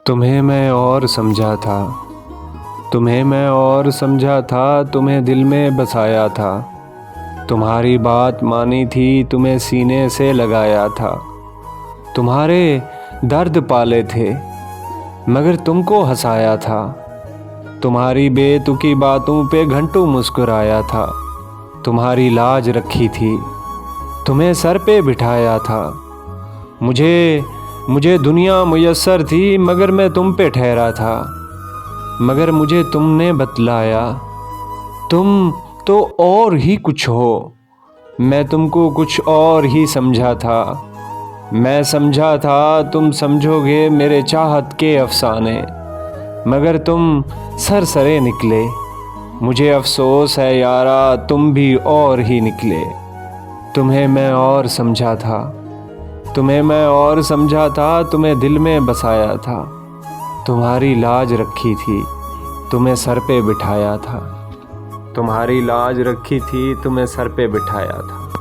तुम्हें मैं और समझा था, तुम्हें मैं और समझा था, तुम्हें दिल में बसाया था। तुम्हारी बात मानी थी, तुम्हें सीने से लगाया था। तुम्हारे दर्द पाले थे, मगर तुमको हंसाया था। तुम्हारी बेतुकी बातों पे घंटों मुस्कुराया था। तुम्हारी लाज रखी थी, तुम्हें सर पे बिठाया था। मुझे मुझे दुनिया मुयस्सर थी, मगर मैं तुम पे ठहरा था। मगर मुझे तुमने बतलाया, तुम तो और ही कुछ हो। मैं तुमको कुछ और ही समझा था। मैं समझा था तुम समझोगे मेरे चाहत के अफसाने, मगर तुम सरसरे निकले। मुझे अफसोस है यारा, तुम भी और ही निकले। तुम्हें मैं और समझा था, तुम्हें मैं और समझा था, तुम्हें दिल में बसाया था। तुम्हारी लाज रखी थी, तुम्हें सर पे बिठाया था। तुम्हारी लाज रखी थी, तुम्हें सर पे बिठाया था।